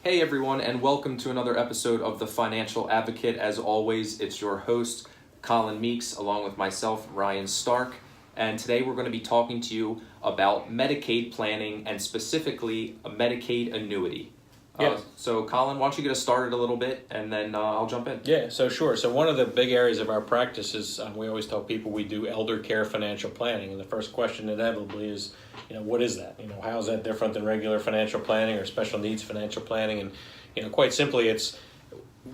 Hey everyone, and welcome to another episode of The Financial Advocate. As always, it's your host, Colin Meeks, along with myself, Ryan Stark. And today we're going to be talking to you about Medicaid planning and specifically a Medicaid annuity. Yes. So Colin, why don't you get us started a little bit and then I'll jump in. Yeah, so sure. So one of the big areas of our practice is we always tell people we do elder care financial planning. And the first question inevitably is, what is that? How is that different than regular financial planning or special needs financial planning? And, quite simply, it's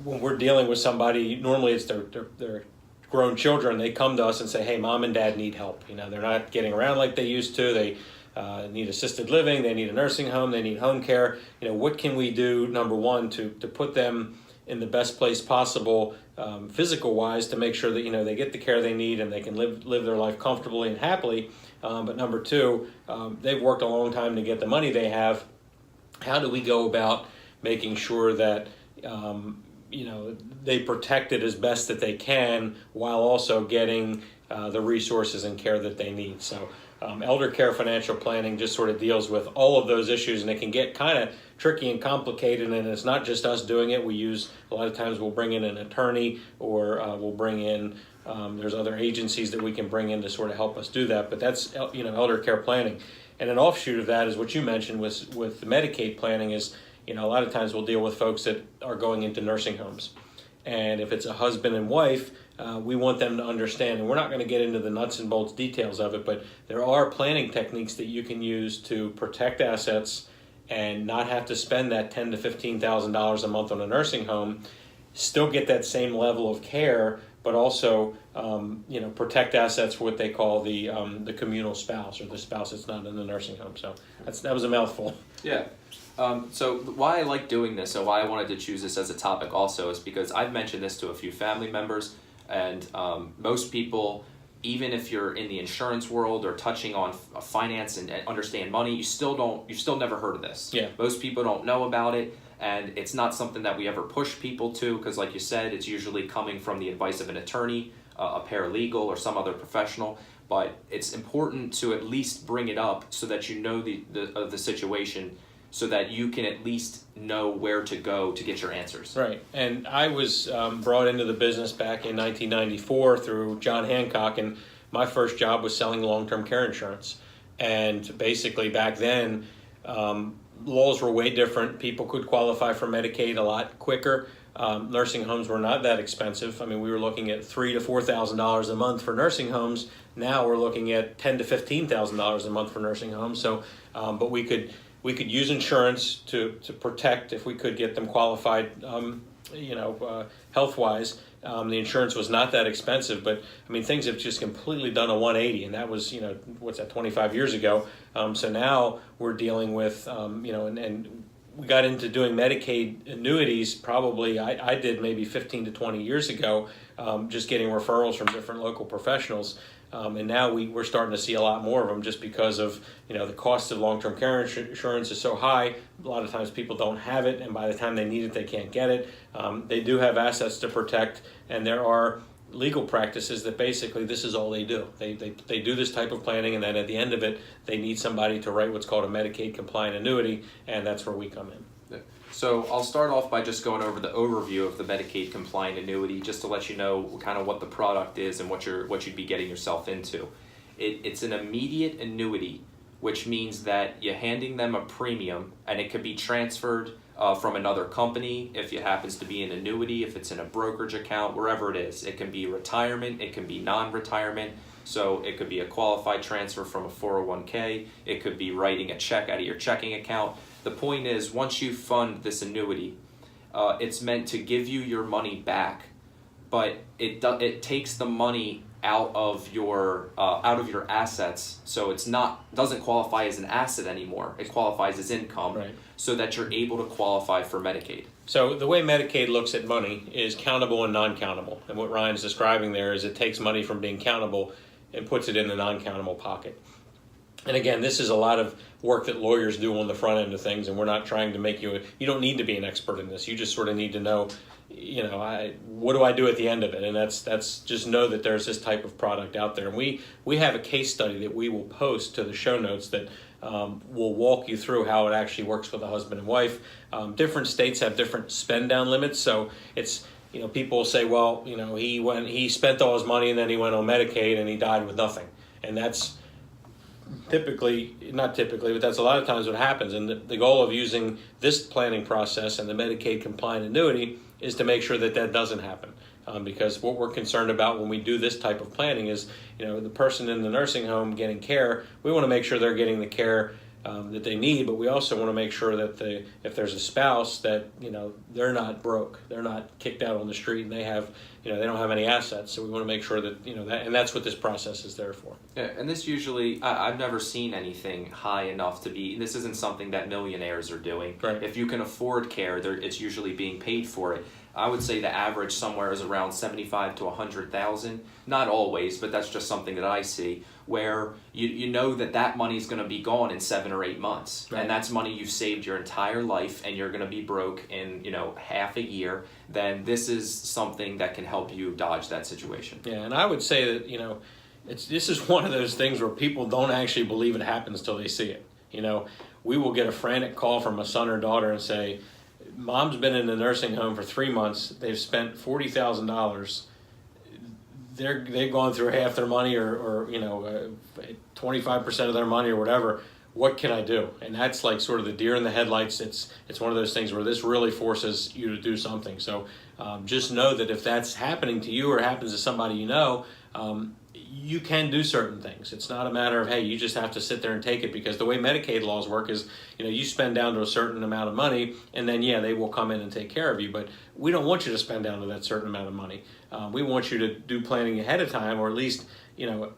when we're dealing with somebody, normally it's their grown children. They come to us and say, hey, mom and dad need help. They're not getting around like they used to. They need assisted living, they need a nursing home, they need home care. What can we do, number one, to put them in the best place possible, physical-wise, to make sure that, they get the care they need and they can live their life comfortably and happily. But number two, they've worked a long time to get the money they have. How do we go about making sure that, they protect it as best that they can while also getting the resources and care that they need? So elder care financial planning just sort of deals with all of those issues, and it can get kind of tricky and complicated, and it's not just us doing it. We use, a lot of times we'll bring in an attorney, or we'll bring in, there's other agencies that we can bring in to sort of help us do that, but that's, elder care planning. And an offshoot of that is what you mentioned with the Medicaid planning is, a lot of times we'll deal with folks that are going into nursing homes. And if it's a husband and wife, we want them to understand, and we're not going to get into the nuts and bolts details of it, but there are planning techniques that you can use to protect assets and not have to spend that $10,000 to $15,000 a month on a nursing home, still get that same level of care, but also protect assets for what they call the communal spouse, or the spouse that's not in the nursing home. So that was a mouthful. Yeah. So why I like doing this, and why I wanted to choose this as a topic also, is because I've mentioned this to a few family members, and most people, even if you're in the insurance world or touching on finance and understand money, you still never heard of this. Yeah. Most people don't know about it, and it's not something that we ever push people to, because like you said, it's usually coming from the advice of an attorney, a paralegal, or some other professional. But it's important to at least bring it up so that you know the situation, so that you can at least know where to go to get your answers. Right. And I was brought into the business back in 1994 through John Hancock, and my first job was selling long-term care insurance. And basically back then, laws were way different. People could qualify for Medicaid a lot quicker. Nursing homes were not that expensive. I mean, we were looking at $3,000 to $4,000 a month for nursing homes. Now we're looking at $10,000 to $15,000 a month for nursing homes. So, but we could use insurance to protect if we could get them qualified, health-wise. The insurance was not that expensive, but I mean, things have just completely done a 180, and that was, 25 years ago. So now we're dealing with, and we got into doing Medicaid annuities probably, I did maybe 15 to 20 years ago, just getting referrals from different local professionals. And now we're starting to see a lot more of them, just because of, the cost of long-term care insurance is so high. A lot of times people don't have it, and by the time they need it, they can't get it. They do have assets to protect, and there are legal practices that basically this is all they do. They do this type of planning, and then at the end of it, they need somebody to write what's called a Medicaid compliant annuity, and that's where we come in. So I'll start off by just going over the overview of the Medicaid compliant annuity, just to let you know kind of what the product is and what you'd be getting yourself into. It's an immediate annuity, which means that you're handing them a premium, and it could be transferred from another company if it happens to be an annuity, if it's in a brokerage account, wherever it is. It can be retirement, it can be non-retirement. So it could be a qualified transfer from a 401k. It could be writing a check out of your checking account. The point is, once you fund this annuity, it's meant to give you your money back, but it takes the money out of your assets, so doesn't qualify as an asset anymore. It qualifies as income, right, so that you're able to qualify for Medicaid. So the way Medicaid looks at money is countable and non-countable, and what Ryan's describing there is it takes money from being countable and puts it in the non-countable pocket. And again, this is a lot of work that lawyers do on the front end of things, and we're not trying to make you don't need to be an expert in this. You just sort of need to know, what do I do at the end of it? And that's just know that there's this type of product out there. And we have a case study that we will post to the show notes that will walk you through how it actually works with a husband and wife. Different states have different spend down limits, so it's, people will say, well, he spent all his money and then he went on Medicaid and he died with nothing, and that's not typically, but that's a lot of times what happens. And the goal of using this planning process and the Medicaid compliant annuity is to make sure that doesn't happen. Because what we're concerned about when we do this type of planning is, the person in the nursing home getting care, we want to make sure they're getting the care that they need, but we also want to make sure that if there's a spouse, that they're not broke, they're not kicked out on the street, and they have they don't have any assets. So we want to make sure that that, and that's what this process is there for. Yeah, and this usually, I've never seen anything high enough to be. This isn't something that millionaires are doing. Right. If you can afford care, it's usually being paid for it. I would say the average somewhere is around 75 to 100,000. Not always, but that's just something that I see, where you know that money is going to be gone in 7 or 8 months, right. And that's money you've saved your entire life, and you're going to be broke in half a year. Then this is something that can help you dodge that situation. Yeah, and I would say that this is one of those things where people don't actually believe it happens till they see it. We will get a frantic call from a son or daughter and say, Mom's been in the nursing home for 3 months. They've spent $40,000. They've gone through half their money, or 25% of their money, or whatever. What can I do? And that's like sort of the deer in the headlights. It's one of those things where this really forces you to do something. So just know that if that's happening to you or happens to somebody you can do certain things. It's not a matter of, hey, you just have to sit there and take it, because the way Medicaid laws work is, you spend down to a certain amount of money, and then, they will come in and take care of you. But we don't want you to spend down to that certain amount of money. We want you to do planning ahead of time, or at least,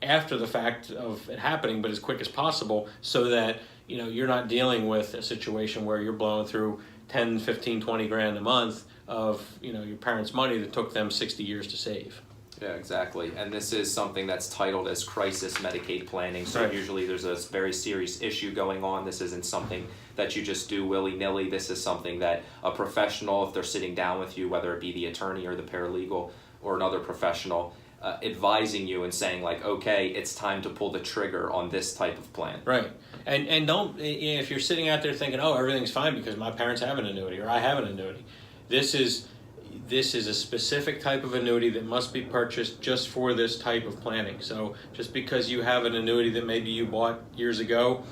after the fact of it happening, but as quick as possible, so that, you're not dealing with a situation where you're blowing through 10, 15, 20 grand a month of, your parents' money that took them 60 years to save. Yeah, exactly. And this is something that's titled as crisis Medicaid planning. So right. Usually there's a very serious issue going on. This isn't something that you just do willy-nilly. This is something that a professional, if they're sitting down with you, whether it be the attorney or the paralegal or another professional, advising you and saying like, okay, it's time to pull the trigger on this type of plan. Right. And don't, if you're sitting out there thinking, oh, everything's fine because my parents have an annuity or I have an annuity. This is a specific type of annuity that must be purchased just for this type of planning. So just because you have an annuity that maybe you bought years ago,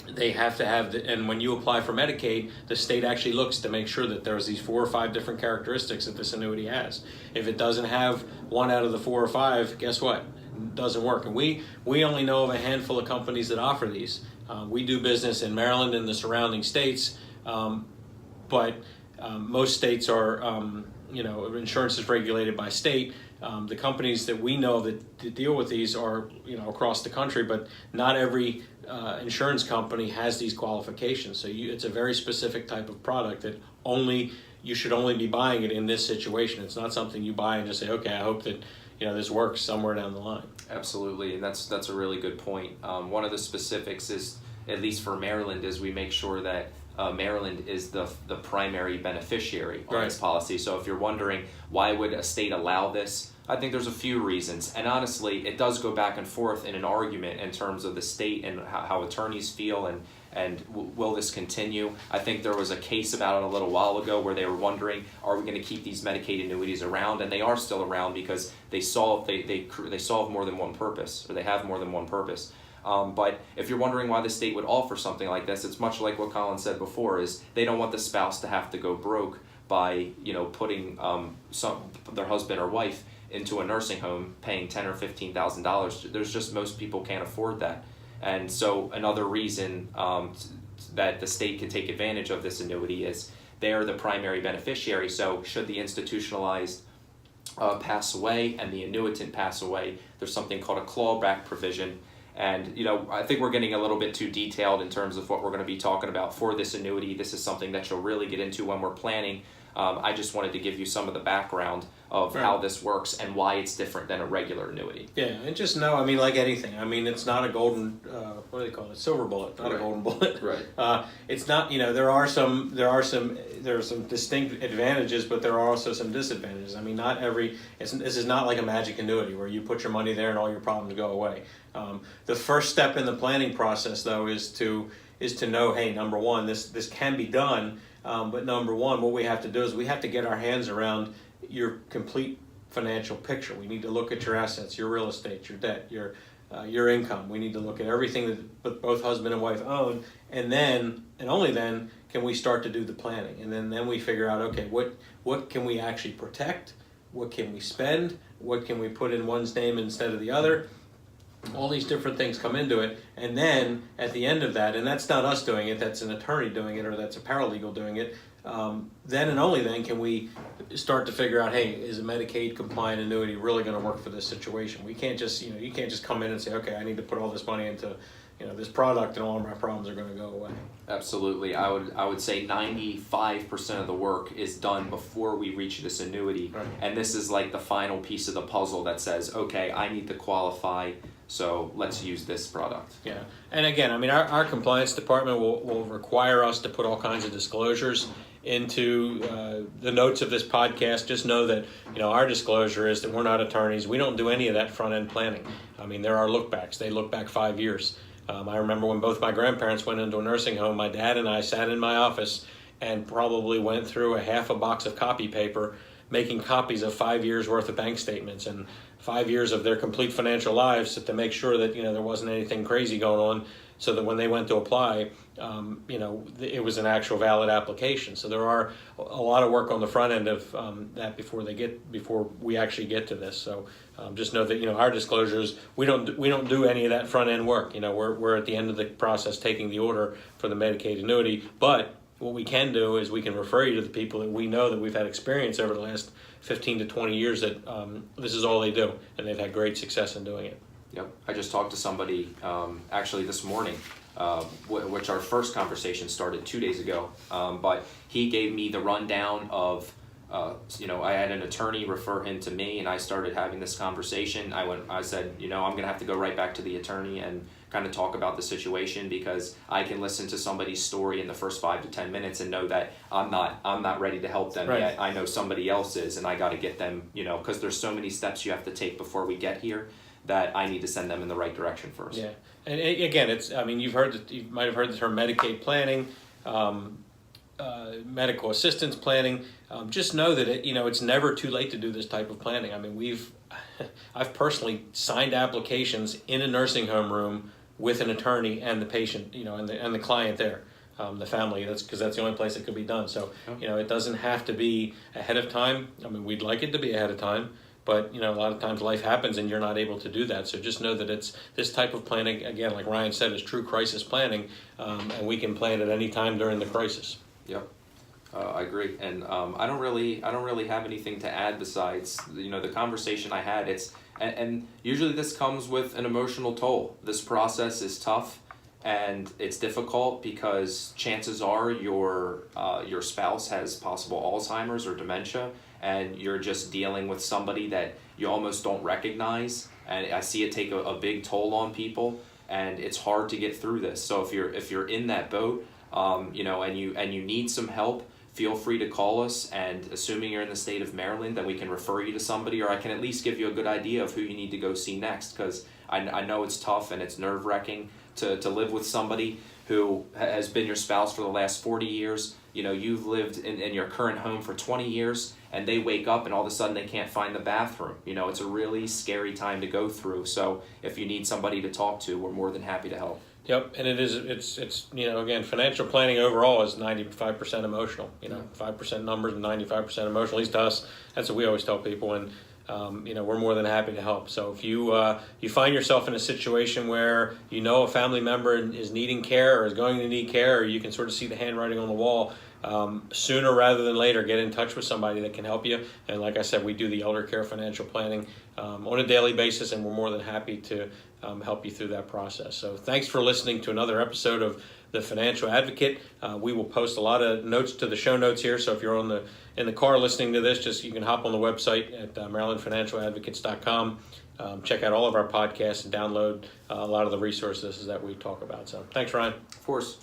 they have to have, and when you apply for Medicaid, the state actually looks to make sure that there's these 4 or 5 different characteristics that this annuity has. If it doesn't have one out of the 4 or 5, guess what? It doesn't work. And we only know of a handful of companies that offer these. We do business in Maryland and the surrounding states, but most states are, insurance is regulated by state. The companies that we know that deal with these are, across the country, but not every insurance company has these qualifications. So it's a very specific type of product that you should only be buying it in this situation. It's not something you buy and just say, okay, I hope that this works somewhere down the line. Absolutely, and that's a really good point. One of the specifics is, at least for Maryland, is we make sure that Maryland is the primary beneficiary on this policy. So if you're wondering why would a state allow this, I think there's a few reasons. And honestly, it does go back and forth in an argument in terms of the state and how attorneys feel and will this continue. I think there was a case about it a little while ago where they were wondering, are we going to keep these Medicaid annuities around? And they are still around because they solve more than one purpose, or they have more than one purpose. But if you're wondering why the state would offer something like this, it's much like what Colin said before, is they don't want the spouse to have to go broke by putting their husband or wife into a nursing home paying $10,000 or $15,000. There's just, most people can't afford that. And so another reason that the state can take advantage of this annuity is they're the primary beneficiary. So should the institutionalized pass away and the annuitant pass away, there's something called a clawback provision. And I think we're getting a little bit too detailed in terms of what we're going to be talking about for this annuity. This is something that you'll really get into when we're planning I just wanted to give you some of the background of how this works and why it's different than a regular annuity. Yeah, and just know, I mean, like anything, I mean, it's not a golden, what do they call it, silver bullet, not a golden bullet. Right. It's not, there are some distinct advantages, but there are also some disadvantages. I mean, this is not like a magic annuity where you put your money there and all your problems go away. The first step in the planning process, though, is to know, hey, number one, this can be done, but number one, what we have to do is we have to get our hands around your complete financial picture. We need to look at your assets, your real estate, your debt, your income. We need to look at everything that both husband and wife own, and then, and only then, can we start to do the planning. And then we figure out, okay, what can we actually protect? What can we spend? What can we put in one's name instead of the other? All these different things come into it, and then at the end of that, and that's not us doing it, that's an attorney doing it, or that's a paralegal doing it, then and only then can we start to figure out, hey, is a Medicaid compliant annuity really going to work for this situation? We can't just, you can't just come in and say, okay, I need to put all this money into, this product and all of my problems are going to go away. Absolutely. I would say 95% of the work is done before we reach this annuity. Right. And this is like the final piece of the puzzle that says, okay, I need to qualify, so let's use this product. Yeah. And again, I mean, our compliance department will require us to put all kinds of disclosures into the notes of this podcast. Just know that, our disclosure is that we're not attorneys. We don't do any of that front end planning. I mean, there are look backs. They look back 5 years. I remember when both my grandparents went into a nursing home, my dad and I sat in my office and probably went through a half a box of copy paper, making copies of 5 years worth of bank statements and 5 years of their complete financial lives to make sure that, there wasn't anything crazy going on, so that when they went to apply, it was an actual valid application. So there are a lot of work on the front end of that before we actually get to this. So just know that our disclosures, we don't do any of that front end work. We're at the end of the process taking the order for the Medicaid annuity. But what we can do is we can refer you to the people that we know that we've had experience over the last 15 to 20 years that this is all they do, and they've had great success in doing it. Yep. I just talked to somebody actually this morning, which our first conversation started 2 days ago, but he gave me the rundown of, I had an attorney refer him to me, and I started having this conversation. I said, I'm going to have to go right back to the attorney and kind of talk about the situation, because I can listen to somebody's story in the first 5 to 10 minutes and know that I'm not ready to help them yet. I know somebody else is, and I got to get them, because there's so many steps you have to take before we get here, that I need to send them in the right direction first. Yeah, and again, you might have heard the term Medicaid planning, medical assistance planning. Just know that it's never too late to do this type of planning. I mean, I've personally signed applications in a nursing home room with an attorney and the patient, and the client there, the family. That's because that's the only place it could be done. So, it doesn't have to be ahead of time. I mean, we'd like it to be ahead of time, but a lot of times life happens and you're not able to do that. So just know that it's this type of planning, again, like Ryan said, is true crisis planning, and we can plan at any time during the crisis. Yep. I agree, and I don't really have anything to add besides the conversation I had. And usually this comes with an emotional toll. This process is tough and it's difficult because chances are your spouse has possible Alzheimer's or dementia, and you're just dealing with somebody that you almost don't recognize. And I see it take a big toll on people, and it's hard to get through this. So if you're in that boat, and you need some help, feel free to call us, and assuming you're in the state of Maryland, then we can refer you to somebody, or I can at least give you a good idea of who you need to go see next, because I know it's tough and it's nerve-wracking to live with somebody who has been your spouse for the last 40 years. You've lived in your current home for 20 years, and they wake up and all of a sudden they can't find the bathroom. It's a really scary time to go through. So if you need somebody to talk to, we're more than happy to help. Yep, and it's again, financial planning overall is 95% emotional. 5% numbers and 95% emotional. At least to us, that's what we always tell people, and we're more than happy to help. So if you find yourself in a situation where a family member is needing care or is going to need care, or you can sort of see the handwriting on the wall, sooner rather than later, get in touch with somebody that can help you. And like I said, we do the elder care financial planning on a daily basis, and we're more than happy to help you through that process. So thanks for listening to another episode of The Financial Advocate. We will post a lot of notes to the show notes here, so if you're in the car listening to this, you can hop on the website at marylandfinancialadvocates.com. Check out all of our podcasts and download a lot of the resources that we talk about. So thanks, Ryan. Of course.